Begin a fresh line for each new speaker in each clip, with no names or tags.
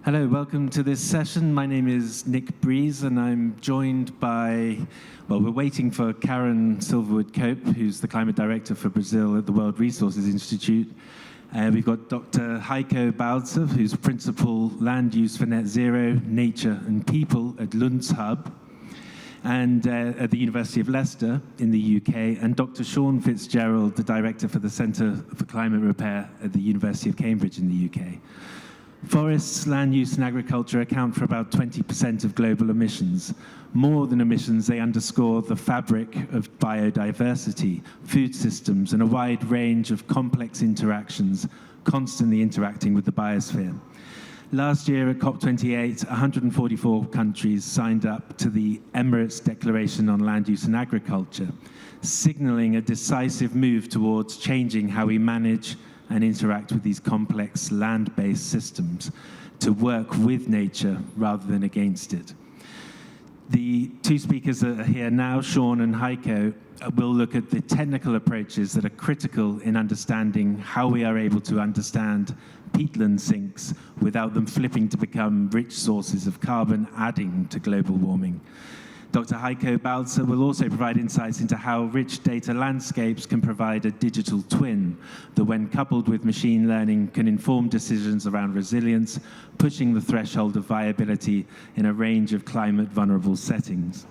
Hello, welcome to this session. My name is Nick Breeze, and I'm joined by, well, we're waiting for Karen Silverwood-Cope, who's the Climate Director for Brazil at the World Resources Institute. We've got Dr. Heiko Balzer, who's Principal Land Use for Net Zero, Nature and People at Lund's Hub, and at the University of Leicester in the UK, and Dr. Sean Fitzgerald, the Director for the Centre for Climate Repair at the University of Cambridge in the UK. Forests, land use and agriculture account for about 20% of global emissions. More than emissions, they underscore the fabric of biodiversity, food systems, and a wide range of complex interactions, constantly interacting with the biosphere. Last year at COP29, 144 countries signed up to the Emirates Declaration on Land Use and Agriculture, signaling a decisive move towards changing how we manage and interact with these complex land-based systems to work with nature rather than against it. The two speakers that are here now, Sean and Heiko, will look at the technical approaches that are critical in understanding how we are able to understand peatland sinks without them flipping to become rich sources of carbon, adding to global warming. Dr. Heiko Balzer will also provide insights into how rich data landscapes can provide a digital twin that, when coupled with machine learning, can inform decisions around resilience, pushing the threshold of viability in a range of climate-vulnerable settings.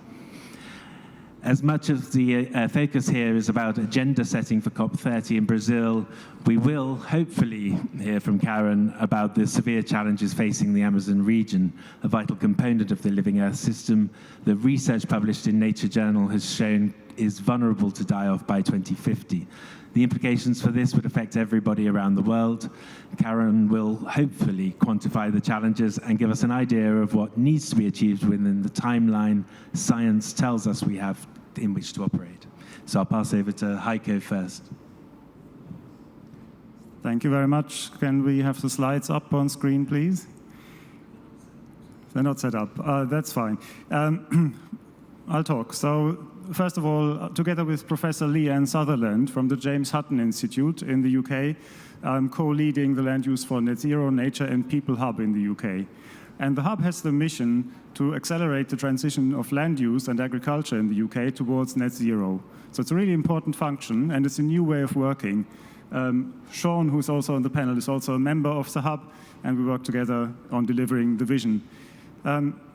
As much as the focus here is about agenda setting for COP30 in Brazil, we will hopefully hear from Karen about the severe challenges facing the Amazon region, a vital component of the living Earth system. The research published in Nature Journal has shown is vulnerable to die off by 2050. The implications for this would affect everybody around the world. Karen will hopefully quantify the challenges and give us an idea of what needs to be achieved within the timeline science tells us we have in which to operate. So I'll pass over to Heiko first.
Thank you very much. Can we have the slides up on screen, please? They're not set up. That's fine. I'll talk. So first of all, together with Professor Leanne Sutherland from the James Hutton Institute in the UK, I'm co-leading the Land Use for Net Zero, Nature and People Hub in the UK. And the hub has the mission to accelerate the transition of land use and agriculture in the UK towards net zero. So it's a really important function, and it's a new way of working. Sean, who's also on the panel, is also a member of the hub, and we work together on delivering the vision.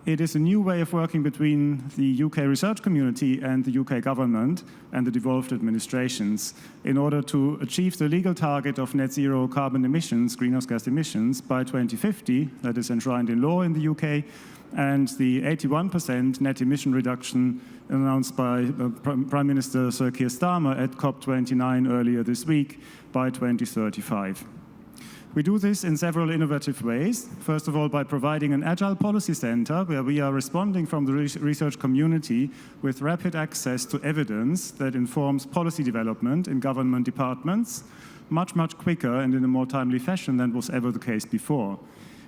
It is a new way of working between the UK research community and the UK government and the devolved administrations in order to achieve the legal target of net zero carbon emissions, greenhouse gas emissions, by 2050, that is enshrined in law in the UK, and the 81% net emission reduction announced by Prime Minister Sir Keir Starmer at COP29 earlier this week by 2035. We do this in several innovative ways. First of all, by providing an agile policy center where we are responding from the research community with rapid access to evidence that informs policy development in government departments much, much quicker and in a more timely fashion than was ever the case before.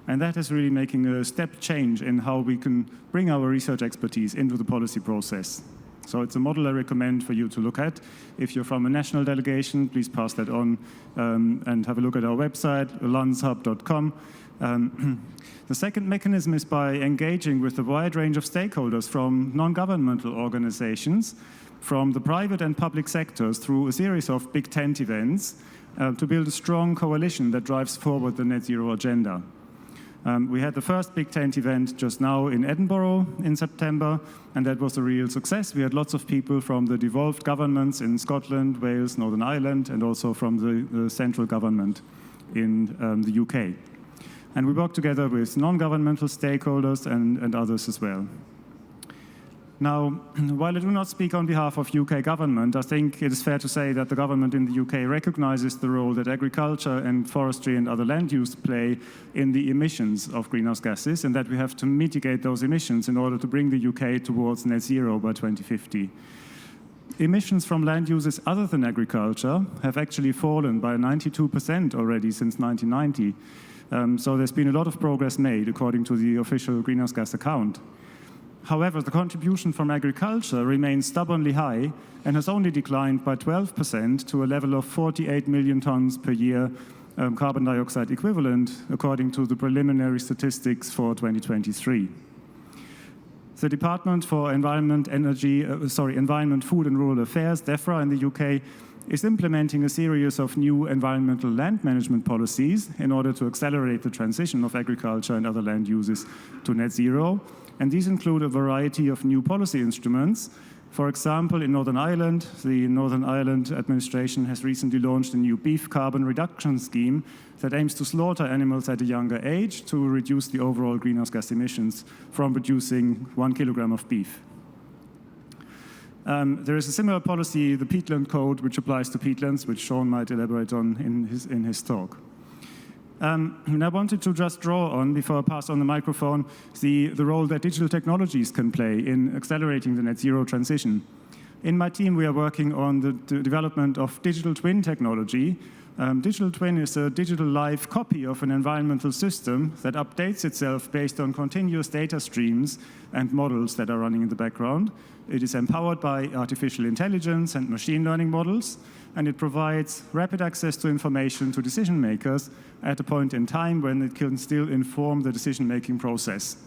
And that is really making a step change in how we can bring our research expertise into the policy process. So it's a model I recommend for you to look at. If you're from a national delegation, please pass that on and have a look at our website, landshub.com. The second mechanism is by engaging with a wide range of stakeholders from non-governmental organizations, from the private and public sectors through a series of big tent events to build a strong coalition that drives forward the net zero agenda. We had the first big tent event just now in Edinburgh in September, and that was a real success. We had lots of people from the devolved governments in Scotland, Wales, Northern Ireland, and also from the central government in the UK. And we work together with non-governmental stakeholders and others as well. Now, while I do not speak on behalf of UK government, I think it is fair to say that the government in the UK recognizes the role that agriculture and forestry and other land use play in the emissions of greenhouse gases, and that we have to mitigate those emissions in order to bring the UK towards net zero by 2050. Emissions from land uses other than agriculture have actually fallen by 92% already since 1990. So there's been a lot of progress made according to the official greenhouse gas account. However, the contribution from agriculture remains stubbornly high and has only declined by 12% to a level of 48 million tons per year carbon dioxide equivalent according to the preliminary statistics for 2023. The Department for Environment, Food and Rural Affairs, DEFRA in the UK, is implementing a series of new environmental land management policies in order to accelerate the transition of agriculture and other land uses to net zero. And these include a variety of new policy instruments. For example, in Northern Ireland, the Northern Ireland administration has recently launched a new beef carbon reduction scheme that aims to slaughter animals at a younger age to reduce the overall greenhouse gas emissions from producing 1 kilogram of beef. There is a similar policy, the peatland code, which applies to peatlands, which Sean might elaborate on in his talk. And I wanted to just draw on, before I pass on the microphone, the role that digital technologies can play in accelerating the net zero transition. In my team, we are working on the development of digital twin technology. Digital twin is a digital live copy of an environmental system that updates itself based on continuous data streams and models that are running in the background. It is empowered by artificial intelligence and machine learning models, and it provides rapid access to information to decision makers at a point in time when it can still inform the decision-making process.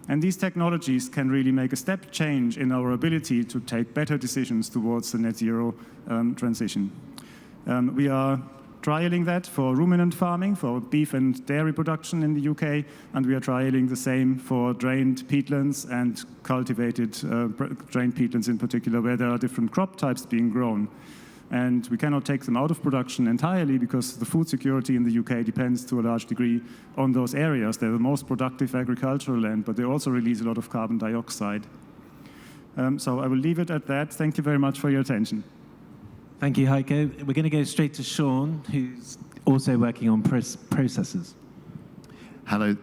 And these technologies can really make a step change in our ability to take better decisions towards the net zero transition. We are trialing that for ruminant farming, for beef and dairy production in the UK, and we are trialing the same for drained peatlands and cultivated drained peatlands in particular, where there are different crop types being grown. And we cannot take them out of production entirely because the food security in the UK depends to a large degree on those areas. They're the most productive agricultural land, but they also release a lot of carbon dioxide. So I will leave it at that. Thank you very much for your attention.
Thank you, Heiko. We're going to go straight to Sean, who's also working on processes.
Hello.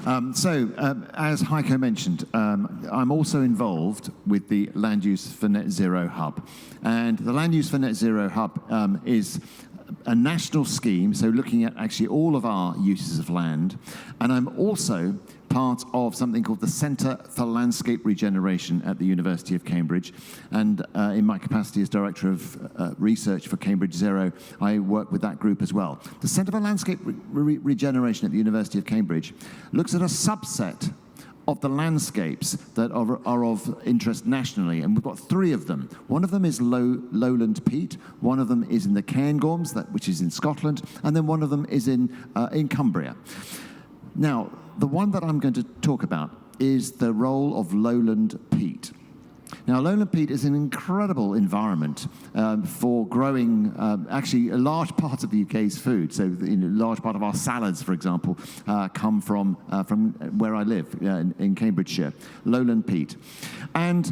As Heiko mentioned, I'm also involved with the Land Use for Net Zero Hub. And the Land Use for Net Zero Hub is a national scheme, so looking at actually all of our uses of land. And I'm also part of something called the Centre for Landscape Regeneration at the University of Cambridge. And in my capacity as Director of Research for Cambridge Zero, I work with that group as well. The Centre for Landscape Regeneration at the University of Cambridge looks at a subset of the landscapes that are of interest nationally, and we've got 3 of them. One of them is lowland peat, one of them is in the Cairngorms, which is in Scotland, and then one of them is in Cumbria. Now, the one that I'm going to talk about is the role of lowland peat. Now, lowland peat is an incredible environment for growing actually a large part of the UK's food. So, a large part of our salads, for example, come from where I live in Cambridgeshire, lowland peat. And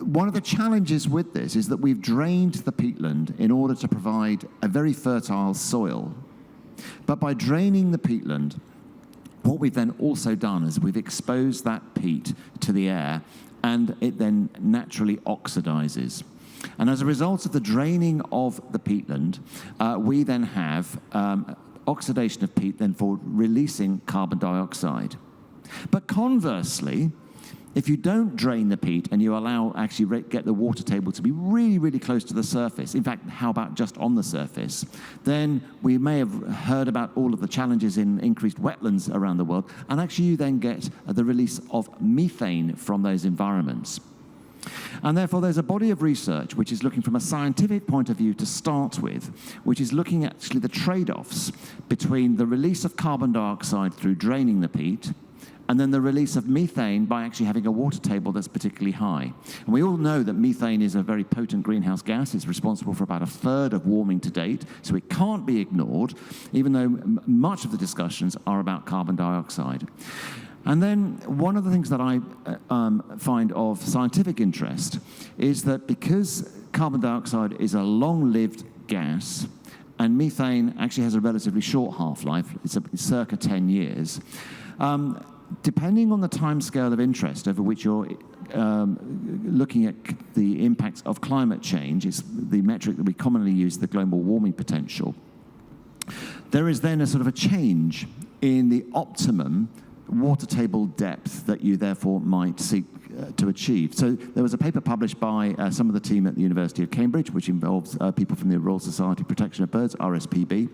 one of the challenges with this is that we've drained the peatland in order to provide a very fertile soil. But by draining the peatland, what we've then also done is we've exposed that peat to the air, and it then naturally oxidizes. And as a result of the draining of the peatland, we then have oxidation of peat then for releasing carbon dioxide. But conversely, if you don't drain the peat and you allow actually get the water table to be really, really close to the surface, in fact, how about just on the surface, then we may have heard about all of the challenges in increased wetlands around the world, and actually you then get the release of methane from those environments. And therefore, there's a body of research which is looking from a scientific point of view to start with, which is looking at actually the trade-offs between the release of carbon dioxide through draining the peat and then the release of methane by actually having a water table that's particularly high. And we all know that methane is a very potent greenhouse gas. It's responsible for about 1/3 of warming to date, so it can't be ignored, even though much of the discussions are about carbon dioxide. And then one of the things that I find of scientific interest is that because carbon dioxide is a long-lived gas, and methane actually has a relatively short half-life, it's circa 10 years, depending on the timescale of interest over which you're looking at the impacts of climate change, it's the metric that we commonly use, the global warming potential, there is then a sort of a change in the optimum water table depth that you therefore might seek to achieve. So there was a paper published by some of the team at the University of Cambridge, which involves people from the Royal Society Protection of Birds, RSPB.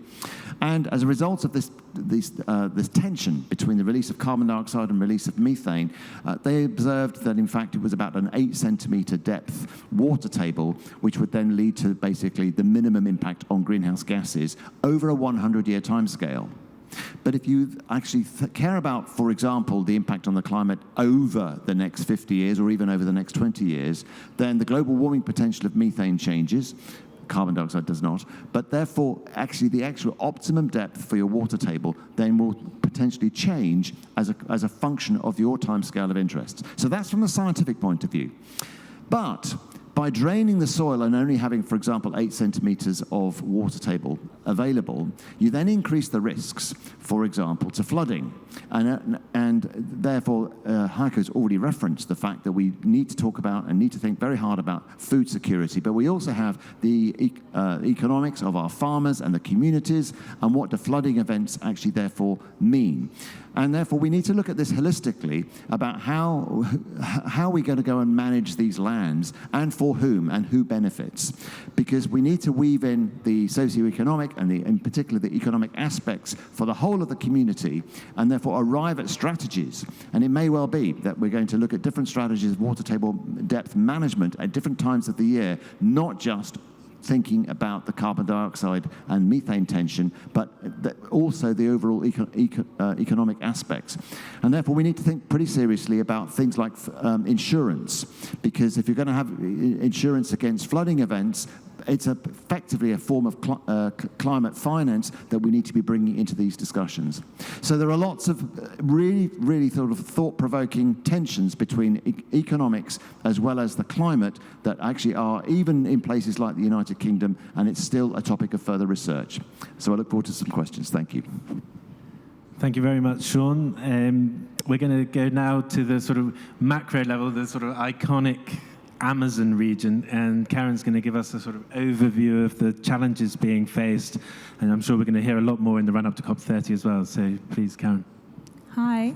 And as a result of this tension between the release of carbon dioxide and release of methane, they observed that in fact it was about an 8-centimetre depth water table, which would then lead to basically the minimum impact on greenhouse gases over a 100-year timescale. But if you actually care about, for example, the impact on the climate over the next 50 years or even over the next 20 years, then the global warming potential of methane changes. Carbon dioxide does not. But therefore, actually, the actual optimum depth for your water table then will potentially change as a function of your timescale of interest. So that's from the scientific point of view. But by draining the soil and only having, for example, 8 centimetres of water table available, you then increase the risks, for example, to flooding. And therefore, Heiko's already referenced the fact that we need to talk about and need to think very hard about food security, but we also have the economics of our farmers and the communities and what the flooding events actually therefore mean. And therefore, we need to look at this holistically about how we're going to go and manage these lands and for whom and who benefits. Because we need to weave in the socioeconomic and in particular the economic aspects for the whole of the community and therefore arrive at strategies. And it may well be that we're going to look at different strategies of water table depth management at different times of the year, not just thinking about the carbon dioxide and methane tension, but also the overall economic aspects. And therefore, we need to think pretty seriously about things like insurance, because if you're going to have insurance against flooding events, it's effectively a form of climate finance that we need to be bringing into these discussions. So there are lots of really, really sort of thought-provoking tensions between economics as well as the climate that actually are even in places like the United Kingdom, and it's still a topic of further research. So I look forward to some questions. Thank you.
Thank you very much, Sean. We're going to go now to the sort of macro level, the sort of iconic Amazon region, and Karen's going to give us a sort of overview of the challenges being faced, and I'm sure we're going to hear a lot more in the run-up to COP30 as well, so please, Karen.
Hi,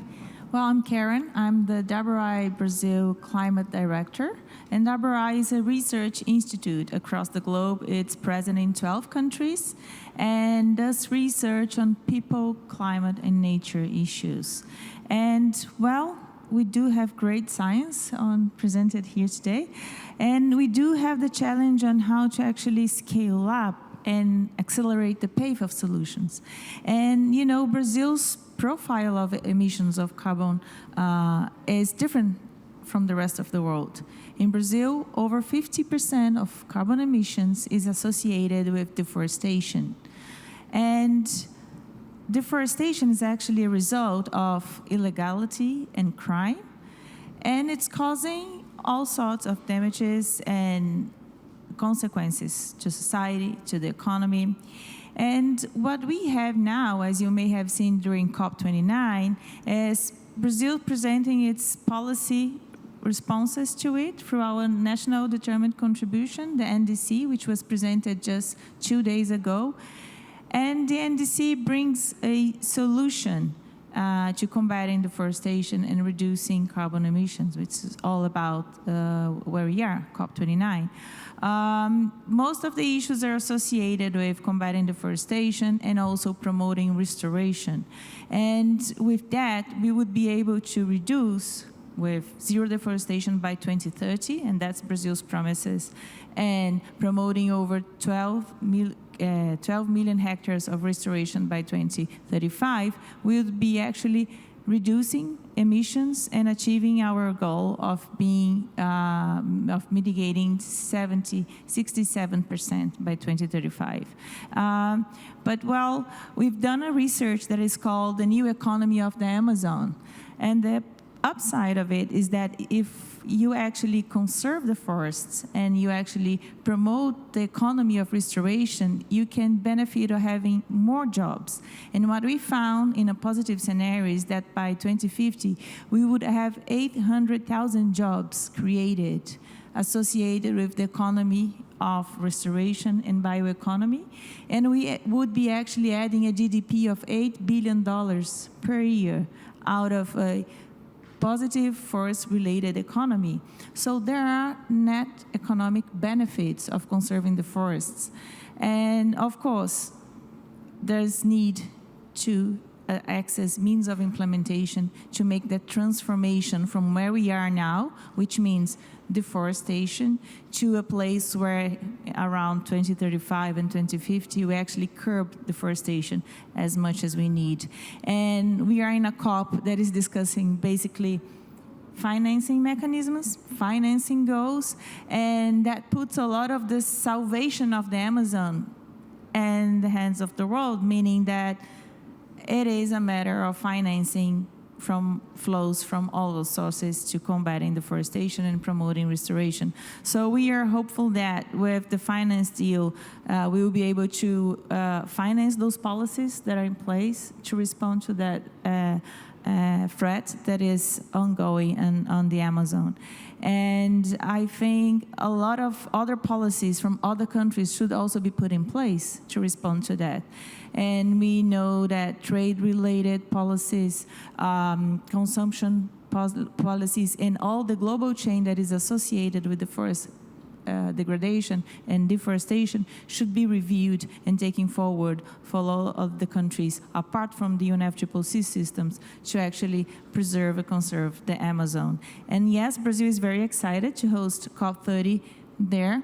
well, I'm Karen. I'm the WRI Brazil Climate Director, and WRI is a research institute across the globe. It's present in 12 countries and does research on people, climate, and nature issues. And, well, we do have great science presented here today, and we do have the challenge on how to actually scale up and accelerate the pace of solutions. And you know, Brazil's profile of emissions of carbon is different from the rest of the world. In Brazil, over 50% of carbon emissions is associated with deforestation. And deforestation is actually a result of illegality and crime, and it's causing all sorts of damages and consequences to society, to the economy. And what we have now, as you may have seen during COP29, is Brazil presenting its policy responses to it through our National Determined Contribution, the NDC, which was presented just 2 days ago. And the NDC brings a solution to combating deforestation and reducing carbon emissions, which is all about where we are, COP29. Most of the issues are associated with combating deforestation and also promoting restoration. And with that, we would be able to reduce with zero deforestation by 2030, and that's Brazil's promises, and promoting over 12 million hectares of restoration by 2035, we'll be actually reducing emissions and achieving our goal of being mitigating 67% by 2035. But well, we've done a research that is called the New Economy of the Amazon, and the upside of it is that if you actually conserve the forests and you actually promote the economy of restoration, you can benefit of having more jobs. And what we found in a positive scenario is that by 2050, we would have 800,000 jobs created associated with the economy of restoration and bioeconomy. And we would be actually adding a GDP of $8 billion per year out of a positive forest-related economy. So there are net economic benefits of conserving the forests. And of course, there's need to access means of implementation to make that transformation from where we are now, which means deforestation, to a place where around 2035 and 2050 we actually curb deforestation as much as we need. And we are in a COP that is discussing basically financing mechanisms, financing goals, and that puts a lot of the salvation of the Amazon in the hands of the world, meaning that it is a matter of financing from flows from all those sources to combating deforestation and promoting restoration. So we are hopeful that with the finance deal, we will be able to finance those policies that are in place to respond to that threat that is ongoing on the Amazon. And I think a lot of other policies from other countries should also be put in place to respond to that. And we know that trade-related policies, consumption policies, and all the global chain that is associated with the forest degradation and deforestation should be reviewed and taken forward for all of the countries, apart from the UNFCCC systems, to actually preserve and conserve the Amazon. And yes, Brazil is very excited to host COP30 there.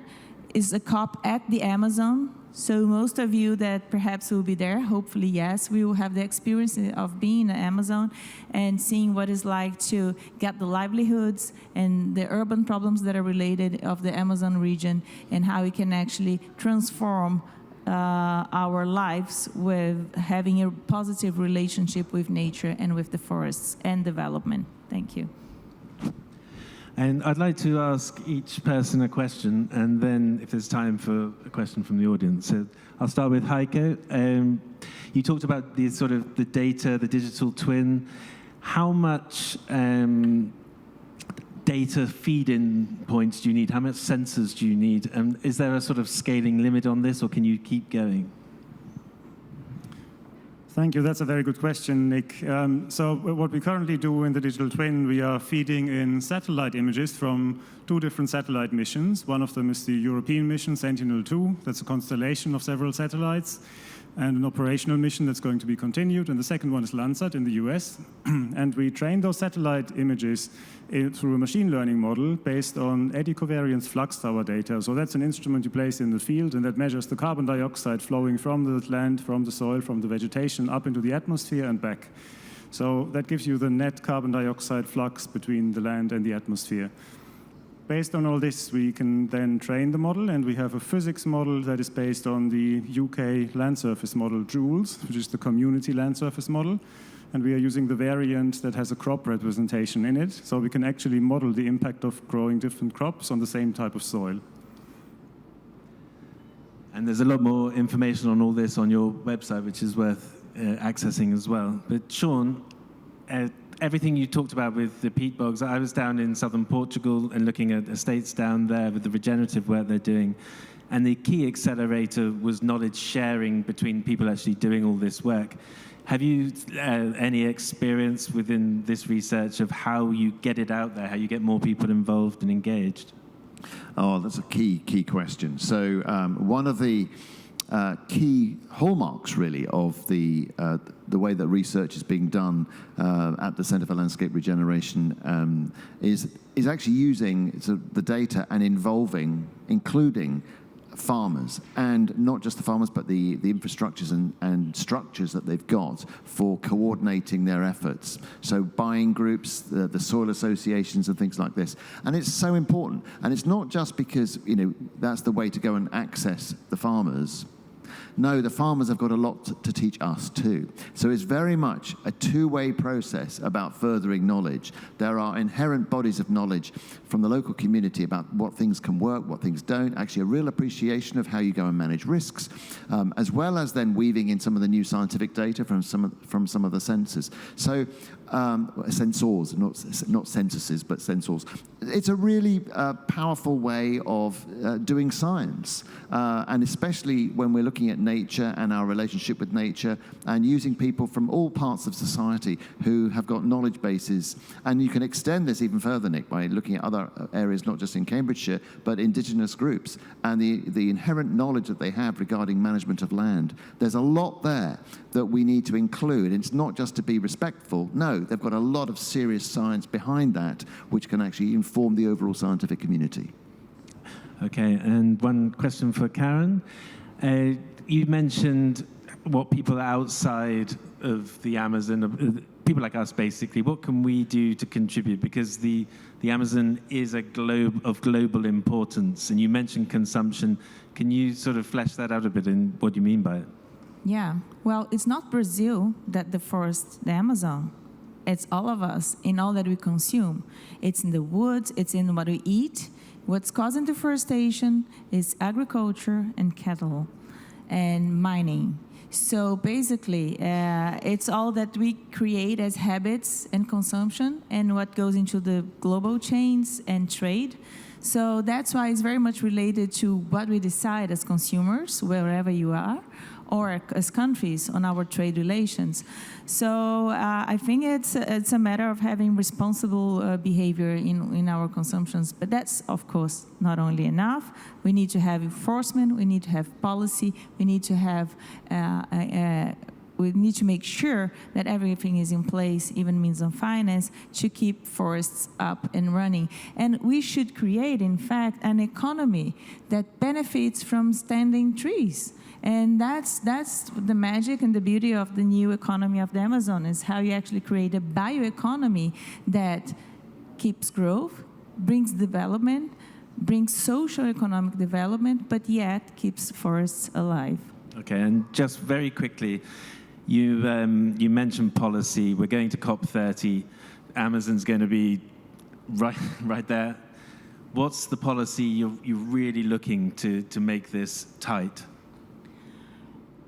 It's a COP at the Amazon. So most of you that perhaps will be there, hopefully yes, we will have the experience of being in the Amazon and seeing what it's like to get the livelihoods and the urban problems that are related of the Amazon region, and how we can actually transform our lives with having a positive relationship with nature and with the forests and development. Thank you.
And I'd like to ask each person a question, and then if there's time for a question from the audience. So I'll start with Heiko. You talked about the sort of the data, the digital twin. How much data feed-in points do you need? How much sensors do you need? And is there a sort of scaling limit on this, or can you keep going?
Thank you. That's a very good question, Nick. So what we currently do in the digital twin, we are feeding in satellite images from 2 different satellite missions. One of them is the European mission, Sentinel-2. That's a constellation of several satellites, and an operational mission that's going to be continued. And the second one is Landsat in the US. And we train those satellite images through a machine learning model based on eddy covariance flux tower data. So that's an instrument you place in the field, and that measures the carbon dioxide flowing from the land, from the soil, from the vegetation up into the atmosphere and back. So that gives you the net carbon dioxide flux between the land and the atmosphere. Based on all this, we can then train the model, and we have a physics model that is based on the UK land surface model, JOULES, which is the community land surface model. And we are using the variant that has a crop representation in it, so we can actually model the impact of growing different crops on the same type of soil.
And there's a lot more information on all this on your website, which is worth accessing as well. But Sean, everything you talked about with the peat bogs, I was down in southern Portugal and looking at estates down there with the regenerative work they're doing. And the key accelerator was knowledge sharing between people actually doing all this work. Have you any experience within this research of how you get it out there, how you get more people involved and engaged?
Oh, that's a key question. So one of the key hallmarks, really, of the way that research is being done at the Centre for Landscape Regeneration is actually using the data and including farmers, and not just the farmers, but the infrastructures and structures that they've got for coordinating their efforts. So buying groups, the soil associations and things like this. And it's so important. And it's not just because, that's the way to go and access the farmers. No, the farmers have got a lot to teach us too. So it's very much a two-way process about furthering knowledge. There are inherent bodies of knowledge from the local community about what things can work, what things don't, actually a real appreciation of how you go and manage risks, as well as then weaving in some of the new scientific data from some of the sensors. So sensors, not censuses, but sensors. It's a really powerful way of doing science, and especially when we're looking looking at nature and our relationship with nature, and using people from all parts of society who have got knowledge bases. And you can extend this even further, Nick, by looking at other areas, not just in Cambridgeshire, but indigenous groups, and the inherent knowledge that they have regarding management of land. There's a lot there that we need to include. It's not just to be respectful. No, they've got a lot of serious science behind that, which can actually inform the overall scientific community.
Okay, and one question for Karen. You mentioned what people outside of the Amazon, people like us basically, what can we do to contribute? Because the Amazon is a globe of global importance, and you mentioned consumption. Can you sort of flesh that out a bit, and what do you mean by it?
Yeah, well, it's not Brazil that deforests the Amazon. It's all of us in all that we consume. It's in the woods, it's in what we eat. What's causing deforestation is agriculture and cattle and mining. So basically, it's all that we create as habits and consumption and what goes into the global chains and trade. So that's why it's very much related to what we decide as consumers, wherever you are, or as countries on our trade relations. So I think it's a matter of having responsible behavior in our consumptions. But that's, of course, not only enough. We need to have enforcement, we need to have policy, we need to have we need to make sure that everything is in place, even means of finance, to keep forests up and running. And we should create, in fact, an economy that benefits from standing trees. And that's the magic and the beauty of the new economy of the Amazon, is how you actually create a bioeconomy that keeps growth, brings development, brings social economic development, but yet keeps forests alive.
Okay, and just very quickly, you mentioned policy. We're going to COP30. Amazon's going to be right there. What's the policy you're really looking to make this tight?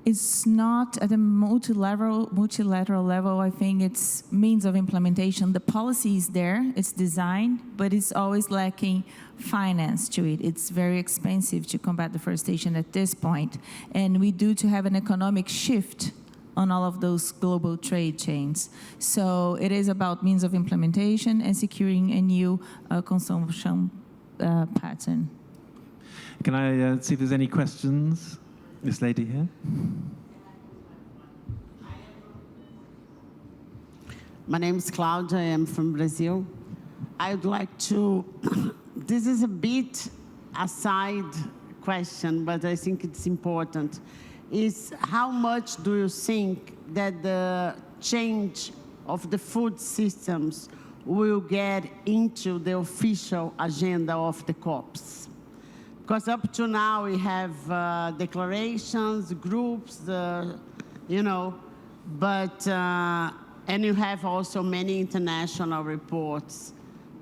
It's not at a multilateral level. I think it's means of implementation. The policy is there, it's designed, but it's always lacking finance to it. It's very expensive to combat deforestation at this point. And we do to have an economic shift on all of those global trade chains. So it is about means of implementation and securing a new consumption pattern.
Can I see if there's any questions? This lady here.
My name is Cláudia. I am from Brazil. I would like to, this is a bit a side question, but I think it's important, is how much do you think that the change of the food systems will get into the official agenda of the COPs? Because up to now we have declarations, groups, but and you have also many international reports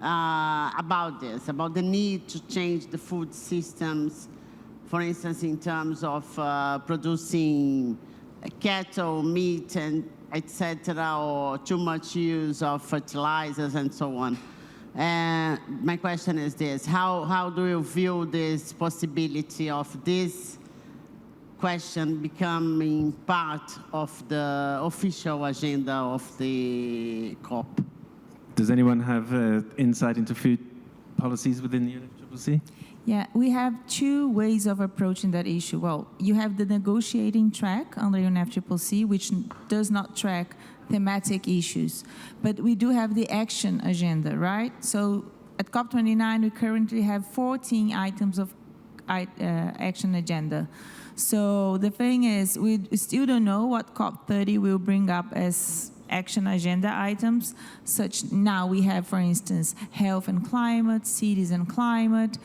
about this, about the need to change the food systems, for instance, in terms of producing cattle, meat, and etc., or too much use of fertilizers and so on. And my question is this: how do you view this possibility of this question becoming part of the official agenda of the COP?
Does anyone have insight into food policies within the UNFCCC?
Yeah, we have two ways of approaching that issue. Well, you have the negotiating track under UNFCCC, which does not track thematic issues. But we do have the action agenda, right? So at COP29, we currently have 14 items of action agenda. So the thing is, we still don't know what COP30 will bring up as action agenda items. Such now we have, for instance, health and climate, cities and climate.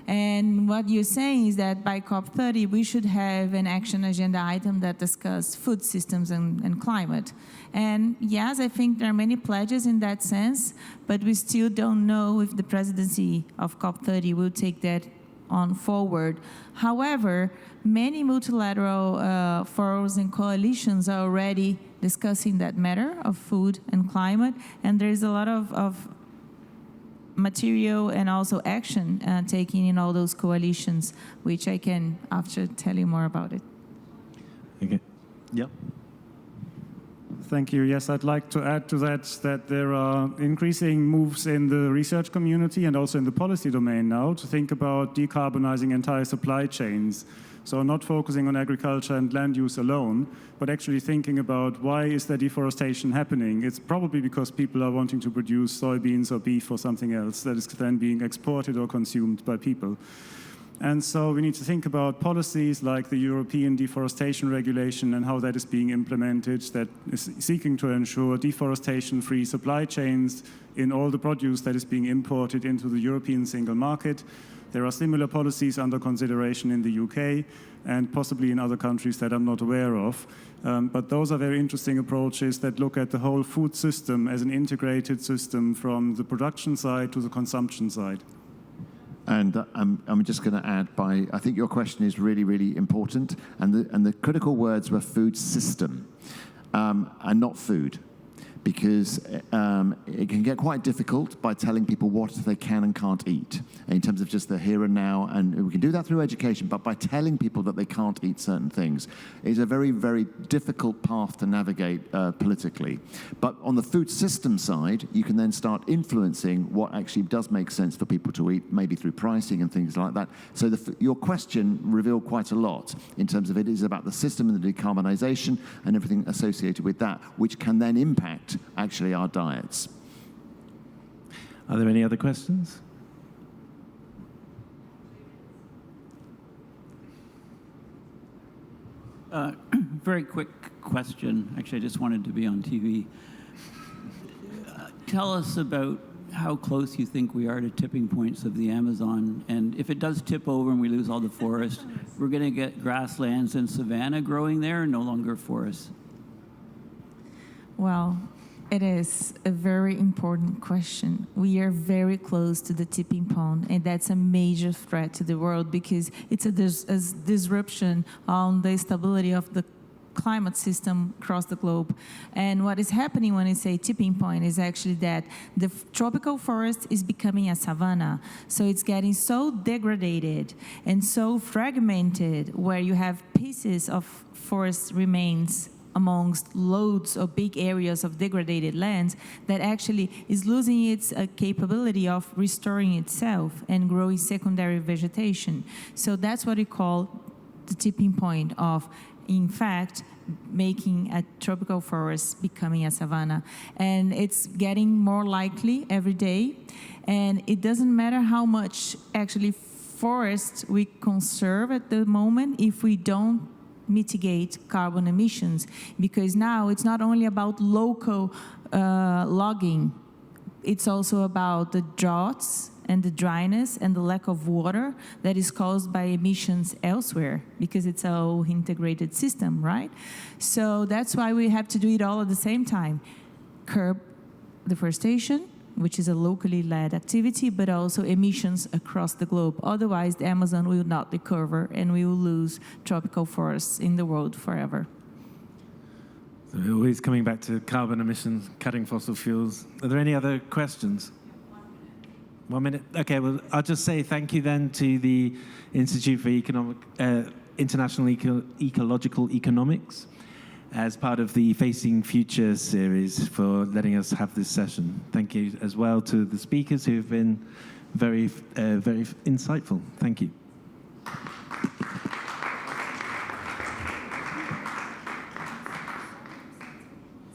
And what you're saying is that by COP30, we should have an action agenda item that discusses food systems and climate. And yes, I think there are many pledges in that sense, but we still don't know if the presidency of COP30 will take that on forward. However, many multilateral forums and coalitions are already discussing that matter of food and climate, and there is a lot of material and also action taking in all those coalitions, which I can after tell you more about it.
Okay. Yep.
Thank you. Yes, I'd like to add to that there are increasing moves in the research community and also in the policy domain now to think about decarbonizing entire supply chains. So not focusing on agriculture and land use alone, but actually thinking about why is there deforestation happening? It's probably because people are wanting to produce soybeans or beef or something else that is then being exported or consumed by people. And so we need to think about policies like the European deforestation regulation and how that is being implemented, that is seeking to ensure deforestation-free supply chains in all the produce that is being imported into the European single market. There are similar policies under consideration in the UK and possibly in other countries that I'm not aware of. But those are very interesting approaches that look at the whole food system as an integrated system from the production side to the consumption side.
And I'm just going to add I think your question is really, really important. And the critical words were food system and not food. Because it can get quite difficult by telling people what they can and can't eat in terms of just the here and now. And we can do that through education, but by telling people that they can't eat certain things is a very, very difficult path to navigate politically. But on the food system side, you can then start influencing what actually does make sense for people to eat, maybe through pricing and things like that. So your question revealed quite a lot in terms of it is about the system and the decarbonisation and everything associated with that, which can then impact actually our diets.
Are there any other questions?
Very quick question. Actually, I just wanted to be on TV. Tell us about how close you think we are to tipping points of the Amazon. And if it does tip over and we lose all the forest, we're going to get grasslands and savanna growing there and no longer forests.
Well, it is a very important question. We are very close to the tipping point, and that's a major threat to the world because it's a disruption on the stability of the climate system across the globe. And what is happening when I say tipping point is actually that the tropical forest is becoming a savanna. So it's getting so degraded and so fragmented where you have pieces of forest remains amongst loads of big areas of degraded lands that actually is losing its capability of restoring itself and growing secondary vegetation. So that's what we call the tipping point of, in fact, making a tropical forest becoming a savanna. And it's getting more likely every day. And it doesn't matter how much actually forests we conserve at the moment if we don't mitigate carbon emissions, because now it's not only about local logging, it's also about the droughts and the dryness and the lack of water that is caused by emissions elsewhere, because it's a whole integrated system, right? So that's why we have to do it all at the same time. Curb deforestation, which is a locally led activity, but also emissions across the globe. Otherwise, the Amazon will not recover and we will lose tropical forests in the world forever.
So we're always coming back to carbon emissions, cutting fossil fuels. Are there any other questions? 1 minute? Okay, well, I'll just say thank you then to the Institute for International Ecological Economics as part of the Facing Future series for letting us have this session. Thank you as well to the speakers who have been very, very insightful. Thank you.